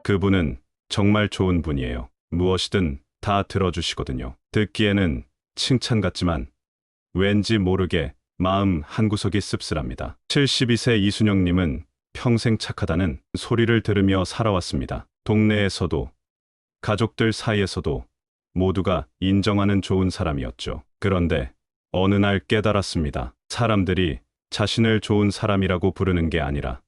그분은 정말 좋은 분이에요. 무엇이든 다 들어주시거든요. 듣기에는 칭찬 같지만 왠지 모르게 마음 한구석이 씁쓸합니다. 72세 이순영님은 평생 착하다는 소리를 들으며 살아왔습니다. 동네에서도 가족들 사이에서도 모두가 인정하는 좋은 사람이었죠. 그런데 어느 날 깨달았습니다. 사람들이 자신을 좋은 사람이라고 부르는 게 아니라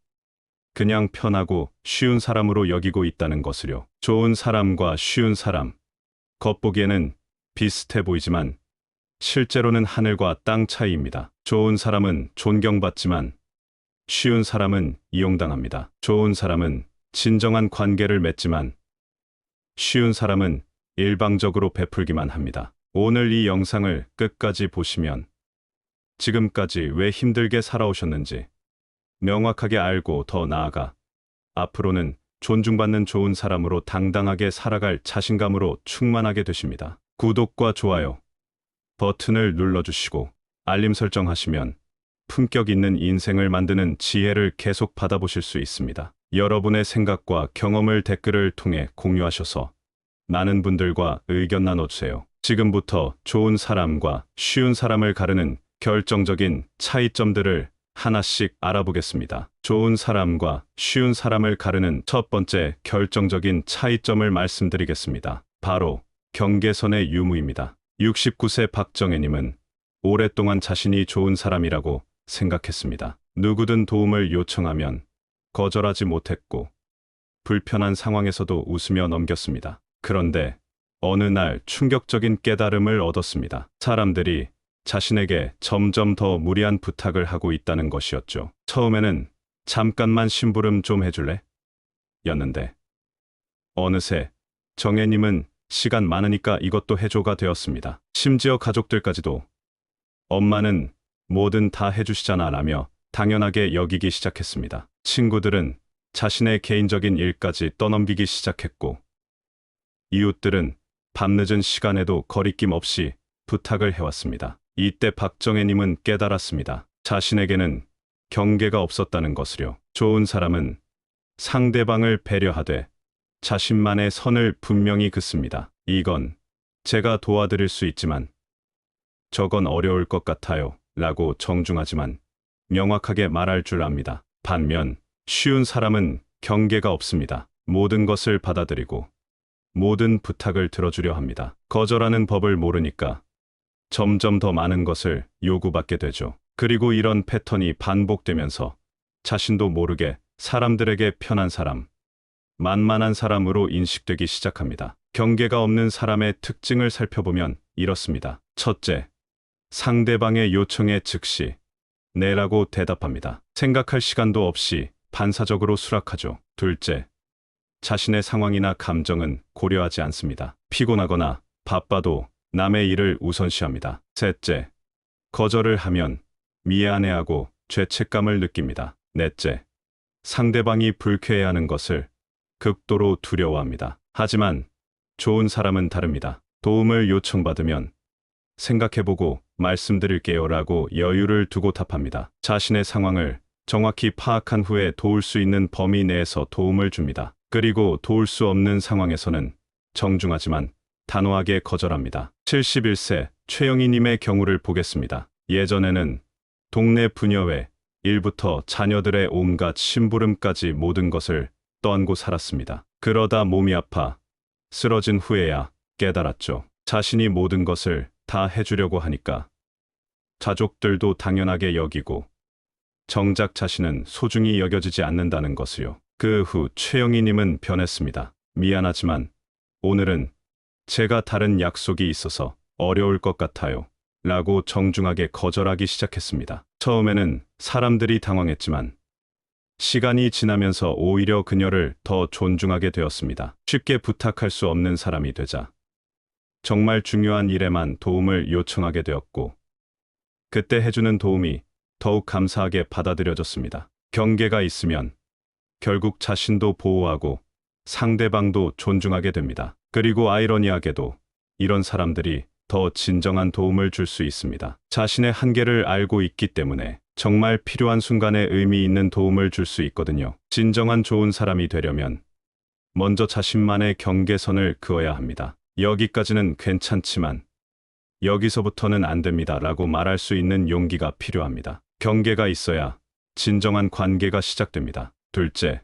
그냥 편하고 쉬운 사람으로 여기고 있다는 것을요. 좋은 사람과 쉬운 사람, 겉보기에는 비슷해 보이지만 실제로는 하늘과 땅 차이입니다. 좋은 사람은 존경받지만 쉬운 사람은 이용당합니다. 좋은 사람은 진정한 관계를 맺지만 쉬운 사람은 일방적으로 베풀기만 합니다. 오늘 이 영상을 끝까지 보시면 지금까지 왜 힘들게 살아오셨는지 명확하게 알고 더 나아가 앞으로는 존중받는 좋은 사람으로 당당하게 살아갈 자신감으로 충만하게 되십니다. 구독과 좋아요 버튼을 눌러주시고 알림 설정하시면 품격 있는 인생을 만드는 지혜를 계속 받아보실 수 있습니다. 여러분의 생각과 경험을 댓글을 통해 공유하셔서 많은 분들과 의견 나눠주세요. 지금부터 좋은 사람과 쉬운 사람을 가르는 결정적인 차이점들을 하나씩 알아보겠습니다. 좋은 사람과 쉬운 사람을 가르는 첫 번째 결정적인 차이점을 말씀드리겠습니다. 바로 경계선의 유무입니다. 69세 박정혜님은 오랫동안 자신이 좋은 사람이라고 생각했습니다. 누구든 도움을 요청하면 거절하지 못했고 불편한 상황에서도 웃으며 넘겼습니다. 그런데 어느 날 충격적인 깨달음을 얻었습니다. 사람들이 자신에게 점점 더 무리한 부탁을 하고 있다는 것이었죠. 처음에는 잠깐만 심부름 좀 해줄래? 였는데 어느새 정혜님은 시간 많으니까 이것도 해줘가 되었습니다. 심지어 가족들까지도 엄마는 뭐든 다 해주시잖아 라며 당연하게 여기기 시작했습니다. 친구들은 자신의 개인적인 일까지 떠넘기기 시작했고 이웃들은 밤늦은 시간에도 거리낌 없이 부탁을 해왔습니다. 이때 박정혜님은 깨달았습니다. 자신에게는 경계가 없었다는 것을요. 좋은 사람은 상대방을 배려하되 자신만의 선을 분명히 긋습니다. 이건 제가 도와드릴 수 있지만 저건 어려울 것 같아요 라고 정중하지만 명확하게 말할 줄 압니다. 반면 쉬운 사람은 경계가 없습니다. 모든 것을 받아들이고 모든 부탁을 들어주려 합니다. 거절하는 법을 모르니까 점점 더 많은 것을 요구받게 되죠. 그리고 이런 패턴이 반복되면서 자신도 모르게 사람들에게 편한 사람, 만만한 사람으로 인식되기 시작합니다. 경계가 없는 사람의 특징을 살펴보면 이렇습니다. 첫째, 상대방의 요청에 즉시 네라고 대답합니다. 생각할 시간도 없이 반사적으로 수락하죠. 둘째, 자신의 상황이나 감정은 고려하지 않습니다. 피곤하거나 바빠도 남의 일을 우선시합니다. 셋째, 거절을 하면 미안해하고 죄책감을 느낍니다. 넷째, 상대방이 불쾌해하는 것을 극도로 두려워합니다. 하지만 좋은 사람은 다릅니다. 도움을 요청받으면 생각해보고 말씀드릴게요 라고 여유를 두고 답합니다. 자신의 상황을 정확히 파악한 후에 도울 수 있는 범위 내에서 도움을 줍니다. 그리고 도울 수 없는 상황에서는 정중하지만 단호하게 거절합니다. 71세 최영희님의 경우를 보겠습니다. 예전에는 동네 부녀회 일부터 자녀들의 온갖 심부름까지 모든 것을 떠안고 살았습니다. 그러다 몸이 아파 쓰러진 후에야 깨달았죠. 자신이 모든 것을 다 해주려고 하니까 가족들도 당연하게 여기고 정작 자신은 소중히 여겨지지 않는다는 것을요. 그 후 최영희님은 변했습니다. 미안하지만 오늘은 제가 다른 약속이 있어서 어려울 것 같아요 라고 정중하게 거절하기 시작했습니다. 처음에는 사람들이 당황했지만 시간이 지나면서 오히려 그녀를 더 존중하게 되었습니다. 쉽게 부탁할 수 없는 사람이 되자 정말 중요한 일에만 도움을 요청하게 되었고 그때 해주는 도움이 더욱 감사하게 받아들여졌습니다. 경계가 있으면 결국 자신도 보호하고 상대방도 존중하게 됩니다. 그리고 아이러니하게도 이런 사람들이 더 진정한 도움을 줄 수 있습니다. 자신의 한계를 알고 있기 때문에 정말 필요한 순간에 의미 있는 도움을 줄 수 있거든요. 진정한 좋은 사람이 되려면 먼저 자신만의 경계선을 그어야 합니다. 여기까지는 괜찮지만 여기서부터는 안 됩니다. 라고 말할 수 있는 용기가 필요합니다. 경계가 있어야 진정한 관계가 시작됩니다. 둘째,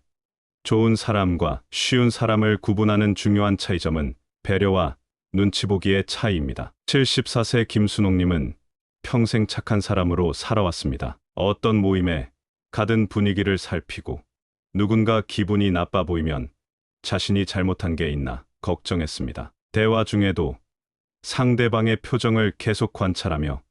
좋은 사람과 쉬운 사람을 구분하는 중요한 차이점은 배려와 눈치 보기의 차이입니다. 74세 김순옥님은 평생 착한 사람으로 살아왔습니다. 어떤 모임에 가든 분위기를 살피고 누군가 기분이 나빠 보이면 자신이 잘못한 게 있나 걱정했습니다. 대화 중에도 상대방의 표정을 계속 관찰하며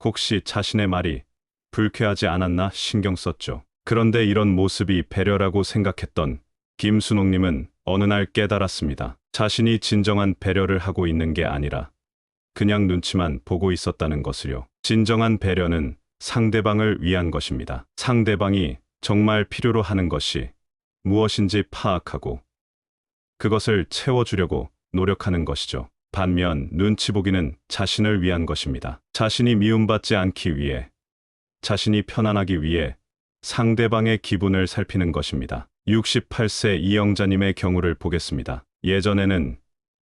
혹시 자신의 말이 불쾌하지 않았나 신경 썼죠. 그런데 이런 모습이 배려라고 생각했던 김순옥님은 어느 날 깨달았습니다. 자신이 진정한 배려를 하고 있는 게 아니라 그냥 눈치만 보고 있었다는 것을요. 진정한 배려는 상대방을 위한 것입니다. 상대방이 정말 필요로 하는 것이 무엇인지 파악하고 그것을 채워주려고 노력하는 것이죠. 반면 눈치 보기는 자신을 위한 것입니다. 자신이 미움받지 않기 위해, 자신이 편안하기 위해 상대방의 기분을 살피는 것입니다. 68세 이영자님의 경우를 보겠습니다. 예전에는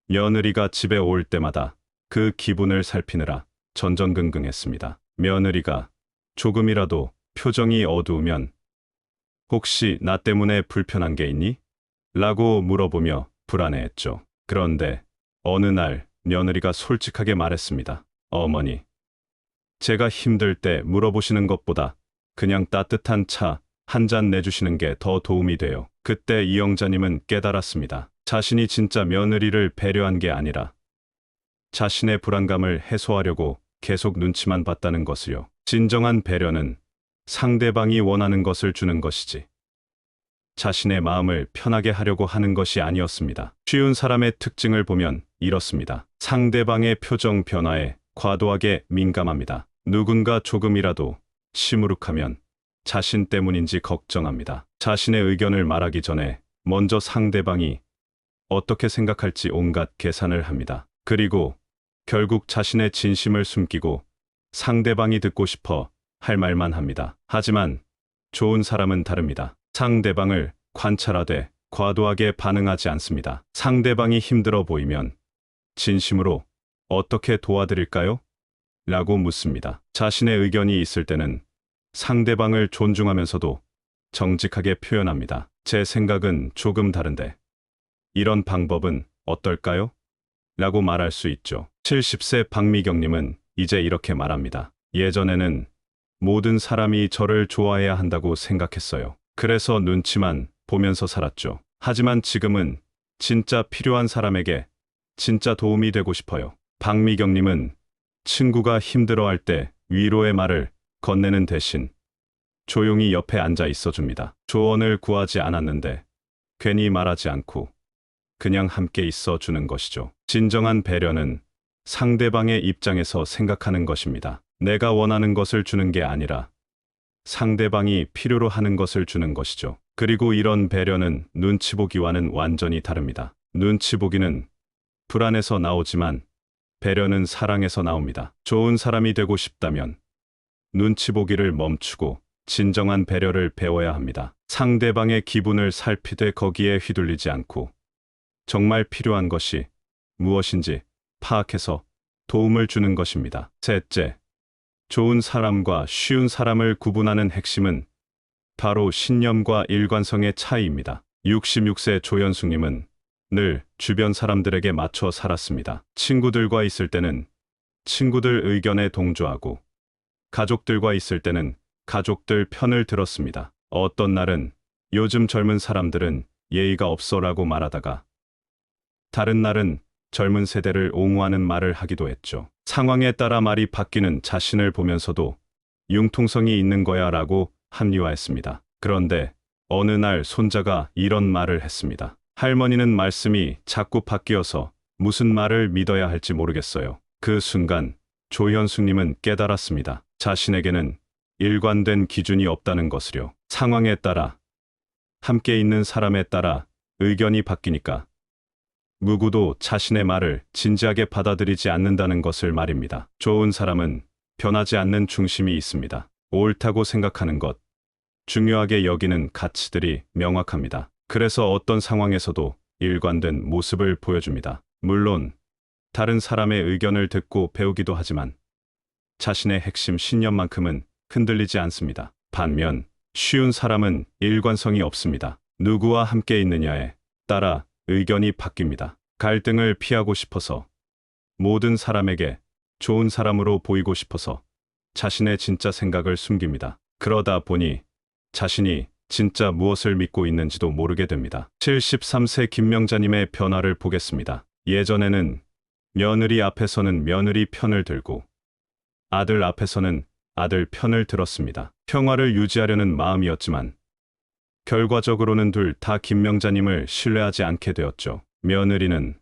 며느리가 집에 올 때마다 그 기분을 살피느라 전전긍긍했습니다. 며느리가 조금이라도 표정이 어두우면 혹시 나 때문에 불편한 게 있니? 라고 물어보며 불안해했죠. 그런데 어느 날 며느리가 솔직하게 말했습니다. 어머니, 제가 힘들 때 물어보시는 것보다 그냥 따뜻한 차 한 잔 내주시는 게 더 도움이 돼요. 그때 이영자님은 깨달았습니다. 자신이 진짜 며느리를 배려한 게 아니라 자신의 불안감을 해소하려고 계속 눈치만 봤다는 것을요. 진정한 배려는 상대방이 원하는 것을 주는 것이지 자신의 마음을 편하게 하려고 하는 것이 아니었습니다. 쉬운 사람의 특징을 보면 이렇습니다. 상대방의 표정 변화에 과도하게 민감합니다. 누군가 조금이라도 시무룩하면 자신 때문인지 걱정합니다. 자신의 의견을 말하기 전에 먼저 상대방이 어떻게 생각할지 온갖 계산을 합니다. 그리고 결국 자신의 진심을 숨기고 상대방이 듣고 싶어 할 말만 합니다. 하지만 좋은 사람은 다릅니다. 상대방을 관찰하되 과도하게 반응하지 않습니다. 상대방이 힘들어 보이면 진심으로 어떻게 도와드릴까요? 라고 묻습니다. 자신의 의견이 있을 때는 상대방을 존중하면서도 정직하게 표현합니다. 제 생각은 조금 다른데 이런 방법은 어떨까요? 라고 말할 수 있죠. 70세 박미경님은 이제 이렇게 말합니다. 예전에는 모든 사람이 저를 좋아해야 한다고 생각했어요. 그래서 눈치만 보면서 살았죠. 하지만 지금은 진짜 필요한 사람에게 진짜 도움이 되고 싶어요. 박미경님은 친구가 힘들어할 때 위로의 말을 건네는 대신 조용히 옆에 앉아 있어 줍니다. 조언을 구하지 않았는데 괜히 말하지 않고 그냥 함께 있어 주는 것이죠. 진정한 배려는 상대방의 입장에서 생각하는 것입니다. 내가 원하는 것을 주는 게 아니라 상대방이 필요로 하는 것을 주는 것이죠. 그리고 이런 배려는 눈치 보기와는 완전히 다릅니다. 눈치 보기는 불안에서 나오지만 배려는 사랑에서 나옵니다. 좋은 사람이 되고 싶다면 눈치 보기를 멈추고 진정한 배려를 배워야 합니다. 상대방의 기분을 살피되 거기에 휘둘리지 않고 정말 필요한 것이 무엇인지 파악해서 도움을 주는 것입니다. 셋째, 좋은 사람과 쉬운 사람을 구분하는 핵심은 바로 신념과 일관성의 차이입니다. 66세 조현숙님은 늘 주변 사람들에게 맞춰 살았습니다. 친구들과 있을 때는 친구들 의견에 동조하고 가족들과 있을 때는 가족들 편을 들었습니다. 어떤 날은 요즘 젊은 사람들은 예의가 없어라고 말하다가 다른 날은 젊은 세대를 옹호하는 말을 하기도 했죠. 상황에 따라 말이 바뀌는 자신을 보면서도 융통성이 있는 거야 라고 합리화했습니다. 그런데 어느 날 손자가 이런 말을 했습니다. 할머니는 말씀이 자꾸 바뀌어서 무슨 말을 믿어야 할지 모르겠어요. 그 순간 조현숙님은 깨달았습니다. 자신에게는 일관된 기준이 없다는 것을요. 상황에 따라, 함께 있는 사람에 따라 의견이 바뀌니까 누구도 자신의 말을 진지하게 받아들이지 않는다는 것을 말입니다. 좋은 사람은 변하지 않는 중심이 있습니다. 옳다고 생각하는 것, 중요하게 여기는 가치들이 명확합니다. 그래서 어떤 상황에서도 일관된 모습을 보여줍니다. 물론 다른 사람의 의견을 듣고 배우기도 하지만 자신의 핵심 신념만큼은 흔들리지 않습니다. 반면 쉬운 사람은 일관성이 없습니다. 누구와 함께 있느냐에 따라 의견이 바뀝니다. 갈등을 피하고 싶어서, 모든 사람에게 좋은 사람으로 보이고 싶어서 자신의 진짜 생각을 숨깁니다. 그러다 보니 자신이 진짜 무엇을 믿고 있는지도 모르게 됩니다. 73세 김명자님의 변화를 보겠습니다. 예전에는 며느리 앞에서는 며느리 편을 들고 아들 앞에서는 아들 편을 들었습니다. 평화를 유지하려는 마음이었지만 결과적으로는 둘 다 김명자님을 신뢰하지 않게 되었죠. 며느리는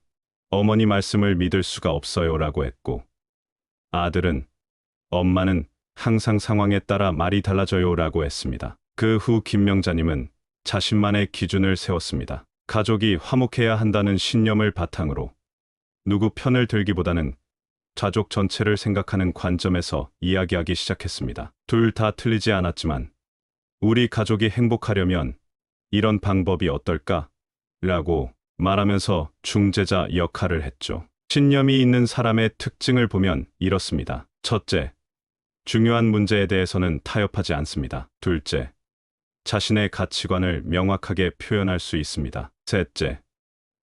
어머니 말씀을 믿을 수가 없어요라고 했고, 아들은 엄마는 항상 상황에 따라 말이 달라져요라고 했습니다. 그 후 김명자님은 자신만의 기준을 세웠습니다. 가족이 화목해야 한다는 신념을 바탕으로 누구 편을 들기보다는 가족 전체를 생각하는 관점에서 이야기하기 시작했습니다. 둘 다 틀리지 않았지만 우리 가족이 행복하려면 이런 방법이 어떨까? 라고 말하면서 중재자 역할을 했죠. 신념이 있는 사람의 특징을 보면 이렇습니다. 첫째, 중요한 문제에 대해서는 타협하지 않습니다. 둘째, 자신의 가치관을 명확하게 표현할 수 있습니다. 셋째,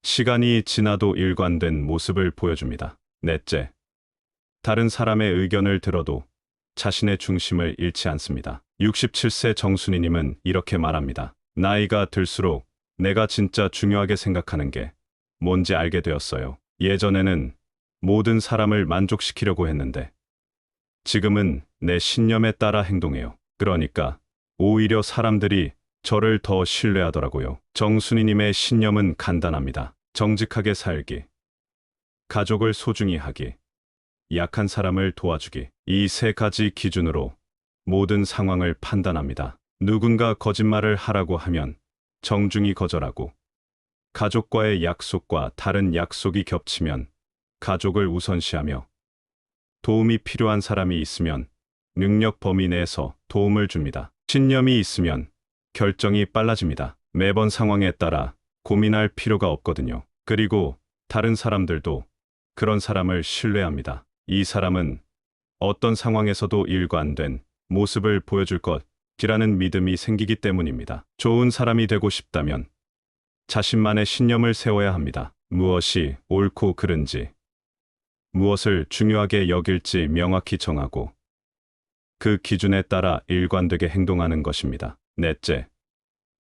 시간이 지나도 일관된 모습을 보여줍니다. 넷째, 다른 사람의 의견을 들어도 자신의 중심을 잃지 않습니다. 67세 정순이님은 이렇게 말합니다. 나이가 들수록 내가 진짜 중요하게 생각하는 게 뭔지 알게 되었어요. 예전에는 모든 사람을 만족시키려고 했는데 지금은 내 신념에 따라 행동해요. 그러니까 오히려 사람들이 저를 더 신뢰하더라고요. 정순이님의 신념은 간단합니다. 정직하게 살기, 가족을 소중히 하기, 약한 사람을 도와주기. 이 세 가지 기준으로 모든 상황을 판단합니다. 누군가 거짓말을 하라고 하면 정중히 거절하고, 가족과의 약속과 다른 약속이 겹치면 가족을 우선시하며, 도움이 필요한 사람이 있으면 능력 범위 내에서 도움을 줍니다. 신념이 있으면 결정이 빨라집니다. 매번 상황에 따라 고민할 필요가 없거든요. 그리고 다른 사람들도 그런 사람을 신뢰합니다. 이 사람은 어떤 상황에서도 일관된 모습을 보여줄 것이라는 믿음이 생기기 때문입니다. 좋은 사람이 되고 싶다면 자신만의 신념을 세워야 합니다. 무엇이 옳고 그른지, 무엇을 중요하게 여길지 명확히 정하고 그 기준에 따라 일관되게 행동하는 것입니다. 넷째,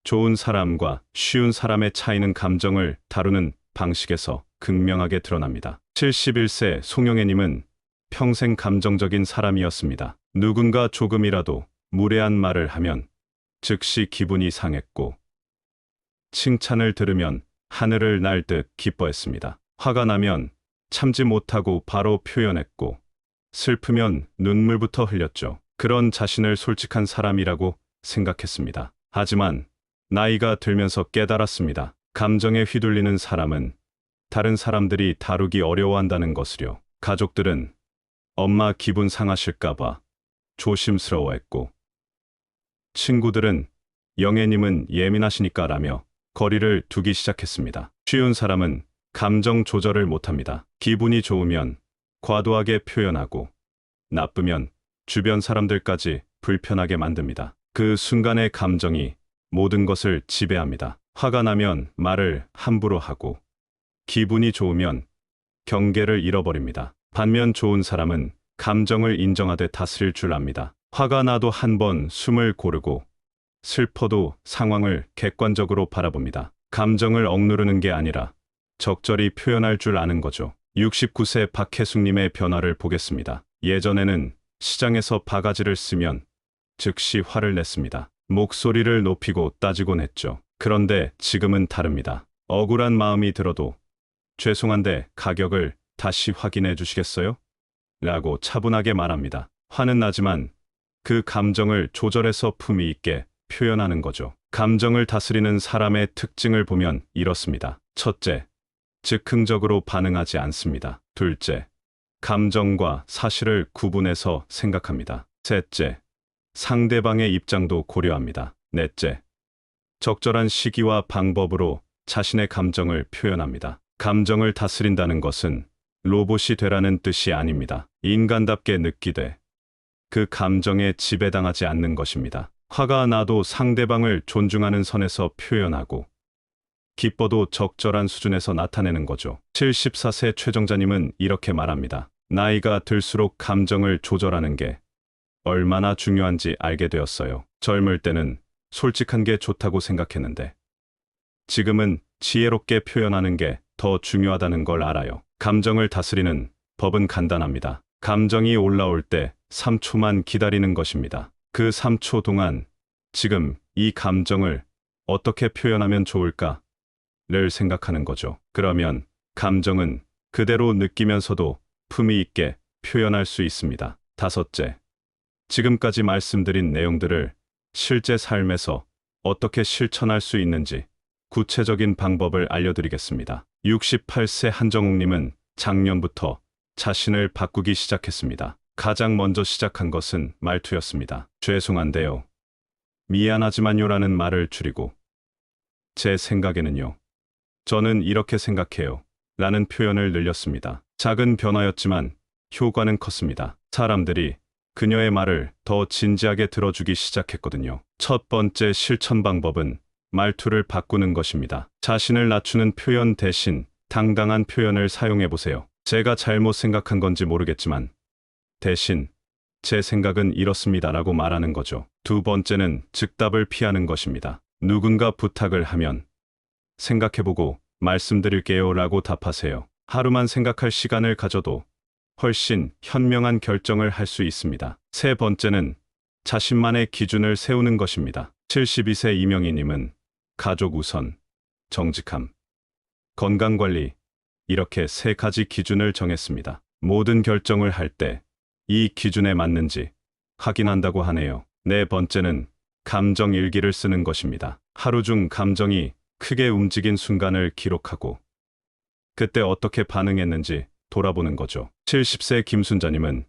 좋은 사람과 쉬운 사람의 차이는 감정을 다루는 방식에서 극명하게 드러납니다. 71세 송영애님은 평생 감정적인 사람이었습니다. 누군가 조금이라도 무례한 말을 하면 즉시 기분이 상했고, 칭찬을 들으면 하늘을 날 듯 기뻐했습니다. 화가 나면 참지 못하고 바로 표현했고, 슬프면 눈물부터 흘렸죠. 그런 자신을 솔직한 사람이라고 생각했습니다. 하지만 나이가 들면서 깨달았습니다. 감정에 휘둘리는 사람은 다른 사람들이 다루기 어려워한다는 것을요. 가족들은 엄마 기분 상하실까봐 조심스러워했고, 친구들은 영애님은 예민하시니까 라며 거리를 두기 시작했습니다. 쉬운 사람은 감정 조절을 못합니다. 기분이 좋으면 과도하게 표현하고, 나쁘면 주변 사람들까지 불편하게 만듭니다. 그 순간의 감정이 모든 것을 지배합니다. 화가 나면 말을 함부로 하고, 기분이 좋으면 경계를 잃어버립니다. 반면 좋은 사람은 감정을 인정하되 다스릴 줄 압니다. 화가 나도 한 번 숨을 고르고, 슬퍼도 상황을 객관적으로 바라봅니다. 감정을 억누르는 게 아니라 적절히 표현할 줄 아는 거죠. 69세 박혜숙님의 변화를 보겠습니다. 예전에는 시장에서 바가지를 쓰면 즉시 화를 냈습니다. 목소리를 높이고 따지곤 했죠. 그런데 지금은 다릅니다. 억울한 마음이 들어도 죄송한데 가격을 다시 확인해 주시겠어요? 라고 차분하게 말합니다. 화는 나지만 그 감정을 조절해서 품위 있게 표현하는 거죠. 감정을 다스리는 사람의 특징을 보면 이렇습니다. 첫째, 즉흥적으로 반응하지 않습니다. 둘째, 감정과 사실을 구분해서 생각합니다. 셋째, 상대방의 입장도 고려합니다. 넷째, 적절한 시기와 방법으로 자신의 감정을 표현합니다. 감정을 다스린다는 것은 로봇이 되라는 뜻이 아닙니다. 인간답게 느끼되 그 감정에 지배당하지 않는 것입니다. 화가 나도 상대방을 존중하는 선에서 표현하고 기뻐도 적절한 수준에서 나타내는 거죠. 74세 최정자님은 이렇게 말합니다. 나이가 들수록 감정을 조절하는 게 얼마나 중요한지 알게 되었어요. 젊을 때는 솔직한 게 좋다고 생각했는데 지금은 지혜롭게 표현하는 게 더 중요하다는 걸 알아요. 감정을 다스리는 법은 간단합니다. 감정이 올라올 때 3초만 기다리는 것입니다. 그 3초 동안 지금 이 감정을 어떻게 표현하면 좋을까를 생각하는 거죠. 그러면 감정은 그대로 느끼면서도 품위 있게 표현할 수 있습니다. 다섯째, 지금까지 말씀드린 내용들을 실제 삶에서 어떻게 실천할 수 있는지 구체적인 방법을 알려드리겠습니다. 68세 한정욱님은 작년부터 자신을 바꾸기 시작했습니다. 가장 먼저 시작한 것은 말투였습니다. 죄송한데요. 미안하지만요라는 말을 줄이고 제 생각에는요. 저는 이렇게 생각해요. 라는 표현을 늘렸습니다. 작은 변화였지만 효과는 컸습니다. 사람들이 그녀의 말을 더 진지하게 들어주기 시작했거든요. 첫 번째 실천 방법은 말투를 바꾸는 것입니다. 자신을 낮추는 표현 대신 당당한 표현을 사용해 보세요. 제가 잘못 생각한 건지 모르겠지만 대신 제 생각은 이렇습니다라고 말하는 거죠. 두 번째는 즉답을 피하는 것입니다. 누군가 부탁을 하면 생각해보고 말씀드릴게요 라고 답하세요. 하루만 생각할 시간을 가져도 훨씬 현명한 결정을 할 수 있습니다. 세 번째는 자신만의 기준을 세우는 것입니다. 72세 이명희님은 가족 우선, 정직함, 건강관리 이렇게 세 가지 기준을 정했습니다. 모든 결정을 할 때 이 기준에 맞는지 확인한다고 하네요. 네 번째는 감정 일기를 쓰는 것입니다. 하루 중 감정이 크게 움직인 순간을 기록하고 그때 어떻게 반응했는지 돌아보는 거죠. 70세 김순자님은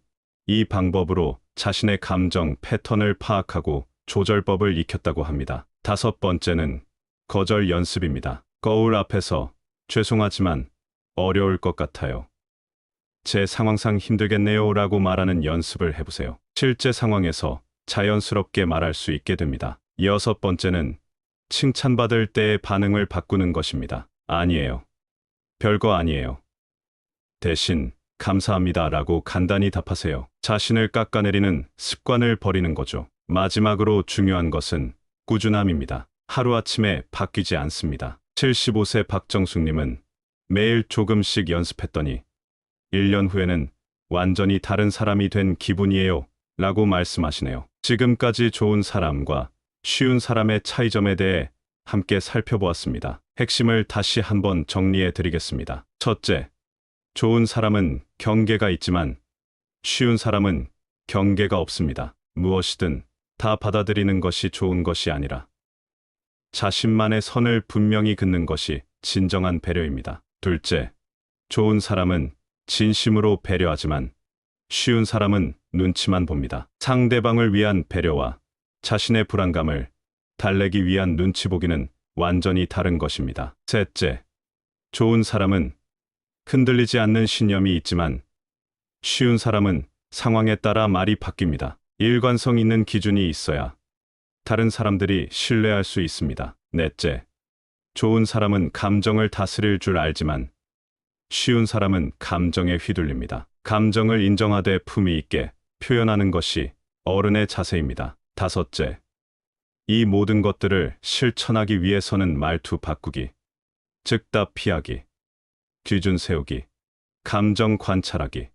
이 방법으로 자신의 감정 패턴을 파악하고 조절법을 익혔다고 합니다. 다섯 번째는 거절 연습입니다. 거울 앞에서 죄송하지만 어려울 것 같아요. 제 상황상 힘들겠네요 라고 말하는 연습을 해보세요. 실제 상황에서 자연스럽게 말할 수 있게 됩니다. 여섯 번째는 칭찬받을 때의 반응을 바꾸는 것입니다. 아니에요. 별거 아니에요. 대신 감사합니다 라고 간단히 답하세요. 자신을 깎아내리는 습관을 버리는 거죠. 마지막으로 중요한 것은 꾸준함입니다. 하루아침에 바뀌지 않습니다. 75세 박정숙님은 매일 조금씩 연습했더니 1년 후에는 완전히 다른 사람이 된 기분이에요 라고 말씀하시네요. 지금까지 좋은 사람과 쉬운 사람의 차이점에 대해 함께 살펴보았습니다. 핵심을 다시 한번 정리해 드리겠습니다. 첫째, 좋은 사람은 경계가 있지만 쉬운 사람은 경계가 없습니다. 무엇이든 다 받아들이는 것이 좋은 것이 아니라 자신만의 선을 분명히 긋는 것이 진정한 배려입니다. 둘째, 좋은 사람은 진심으로 배려하지만 쉬운 사람은 눈치만 봅니다. 상대방을 위한 배려와 자신의 불안감을 달래기 위한 눈치 보기는 완전히 다른 것입니다. 셋째, 좋은 사람은 흔들리지 않는 신념이 있지만 쉬운 사람은 상황에 따라 말이 바뀝니다. 일관성 있는 기준이 있어야 다른 사람들이 신뢰할 수 있습니다. 넷째, 좋은 사람은 감정을 다스릴 줄 알지만 쉬운 사람은 감정에 휘둘립니다. 감정을 인정하되 품위 있게 표현하는 것이 어른의 자세입니다. 다섯째, 이 모든 것들을 실천하기 위해서는 말투 바꾸기, 즉답 피하기, 기준 세우기, 감정 관찰하기,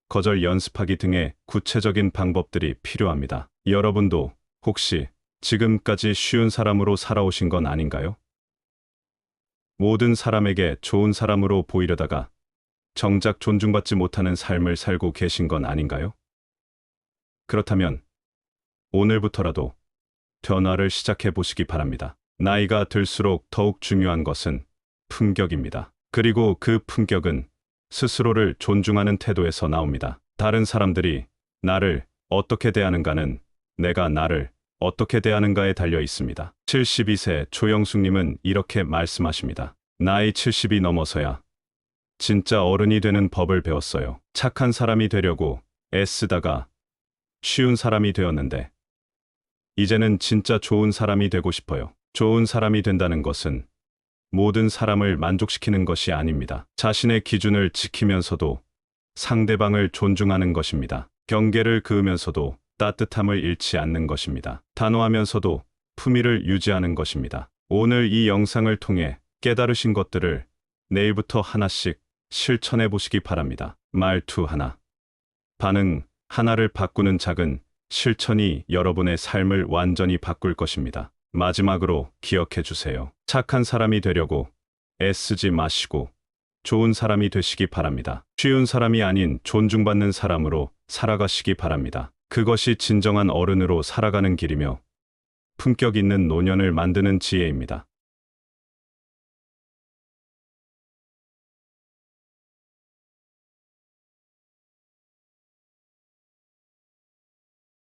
거절 연습하기 등의 구체적인 방법들이 필요합니다. 여러분도 혹시 지금까지 쉬운 사람으로 살아오신 건 아닌가요? 모든 사람에게 좋은 사람으로 보이려다가 정작 존중받지 못하는 삶을 살고 계신 건 아닌가요? 그렇다면 오늘부터라도 변화를 시작해 보시기 바랍니다. 나이가 들수록 더욱 중요한 것은 품격입니다. 그리고 그 품격은 스스로를 존중하는 태도에서 나옵니다. 다른 사람들이 나를 어떻게 대하는가는 내가 나를 어떻게 대하는가에 달려 있습니다. 72세 조영숙님은 이렇게 말씀하십니다. 나이 70이 넘어서야 진짜 어른이 되는 법을 배웠어요. 착한 사람이 되려고 애쓰다가 쉬운 사람이 되었는데 이제는 진짜 좋은 사람이 되고 싶어요. 좋은 사람이 된다는 것은 모든 사람을 만족시키는 것이 아닙니다. 자신의 기준을 지키면서도 상대방을 존중하는 것입니다. 경계를 그으면서도 따뜻함을 잃지 않는 것입니다. 단호하면서도 품위를 유지하는 것입니다. 오늘 이 영상을 통해 깨달으신 것들을 내일부터 하나씩 실천해 보시기 바랍니다. 말투 하나, 반응 하나를 바꾸는 작은 실천이 여러분의 삶을 완전히 바꿀 것입니다. 마지막으로 기억해 주세요. 착한 사람이 되려고 애쓰지 마시고 좋은 사람이 되시기 바랍니다. 쉬운 사람이 아닌 존중받는 사람으로 살아가시기 바랍니다. 그것이 진정한 어른으로 살아가는 길이며 품격 있는 노년을 만드는 지혜입니다.